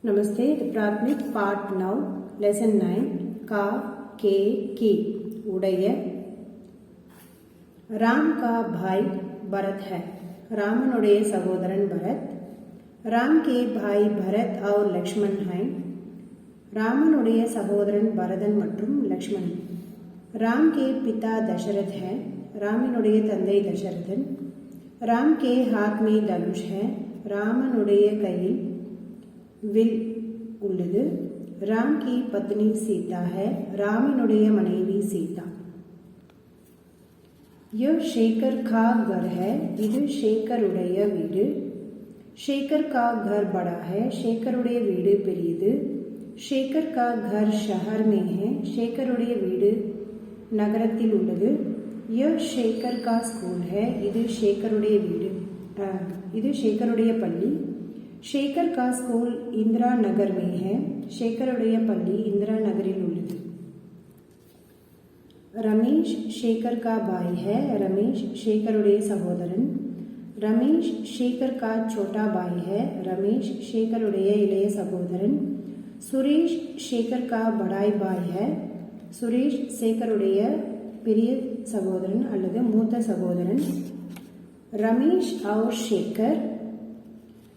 नमस्ते। प्राथमिक part 9 lesson 9 का के की उड़य। राम का भाई भरत है। रामनुடைய सहोदरन भरत। राम के भाई भरत और लक्ष्मण हैं। रामनुடைய सहोदरन भरतन மற்றும் लक्ष्मण। राम के पिता दशरथ हैं। रामनुடைய தந்தை दशरथन। राम के हाथ में धनुष है। रामनुடைய கையில் வில் உள்ளது। राम की पत्नी सीता है। रामनुடைய மனைவி सीता। यह शेखर का घर है। இது शेखरुடைய வீடு। शेखर का घर बड़ा है। शेखरुடைய வீடு பெரியது। शेखर का घर शहर में है। शेखरुடைய வீடு நகரத்தில் உள்ளது। यह शेखर का स्कूल है। இது शेखरुடைய வீடு இது शेखरुடைய பள்ளி। शेखर का स्कूल इंदिरा नगर में है। शेखरुடைய பள்ளி इंदिरा नगरिल உள்ளது। रमेश शेखर का भाई है। रमेश शेखरुடைய सहोदरन। रमेश शेखर का छोटा भाई है। रमेश शेखरुடைய இளைய சகோதரன்। सुरेश शेखर का बड़ा भाई है। सुरेश शेखरुடைய பெரிய சகோதரன் அல்லது மூத்த சகோதரன்। रमेश और शेखर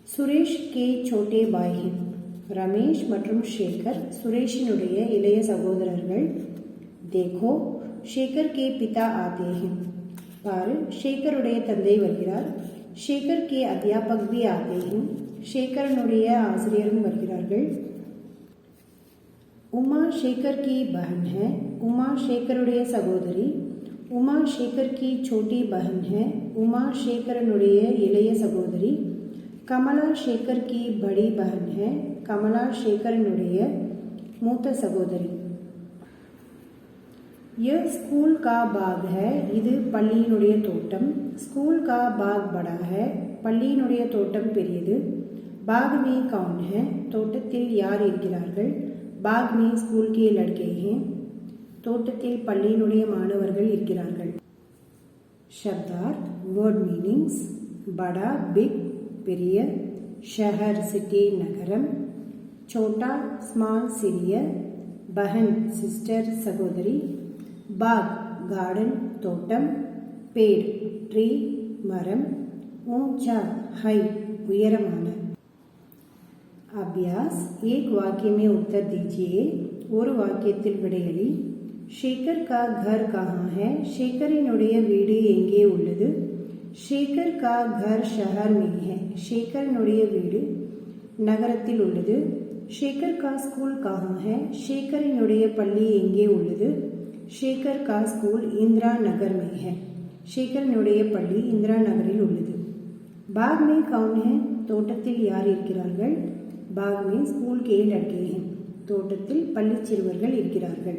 सुरेश के छोटे भाई हैं। रमेश மற்றும் शेखर सुरेशिனுடைய இளைய சகோதரர்கள்। देखो शेखर के पिता आते हैं। பாரு शेखरुடைய தந்தை வருகிறார்। शेखर के अध्यापक भी आते हैं। शेखरனுடைய ஆசிரியரும் வருகிறார்கள்। उमा शेखर की बहन है। उमा शेखरुடைய சகோதரி। उमा शेखर की छोटी बहन है। उमा शेखरனுடைய இளைய சகோதரி। कमला शेखर की बड़ी बहन है। कमला शेखरनुடைய மூத்த சகோதரி। यह स्कूल का बाग है। இது பள்ளியினுடைய தோட்டம்। स्कूल का बाग बड़ा है। பள்ளியினுடைய தோட்டம் பெரியது। बाग में कौन है? தோட்டத்தில் யார் இருக்கிறார்கள்? बाग में स्कूल के लड़के हैं। தோட்டத்தில் பள்ளியினுடைய மாணவர்கள் இருக்கிறார்கள்। शब्दार्थ वर्ड मीनिंग्स बड़ा बिग பெரிய, शहर सिटी நகரம், छोटा स्मॉल சிறிய, बहन सिस्टर சகோதரி, बाग गार्डन தோட்டம், पेड़ ट्री மரம், ऊंचा हाई उयरமான। अभ्यास एक वाक्य में उत्तर दीजिए। ஒரு வாக்கியத்தில் விடையளி। शेखर का घर कहाँ है? शेखरिனுடைய வீடு எங்கே உள்ளது? शेखर का घर शहर में है। शेखरனுடைய வீடு நகரத்தில் உள்ளது। शेखर का स्कूल कहाँ है? शेखरिனுடைய பள்ளி எங்கே உள்ளது? शेखर का स्कूल इंदिरा नगर में है। शेखरனுடைய பள்ளி इंदिरा नगरिல் உள்ளது। बाग में कौन है? தோட்டத்தில் யார் இருக்கிறார்கள்? बाग में स्कूल के लड़के हैं। தோட்டத்தில் பள்ளி சிறுவர்கள் இருக்கிறார்கள்।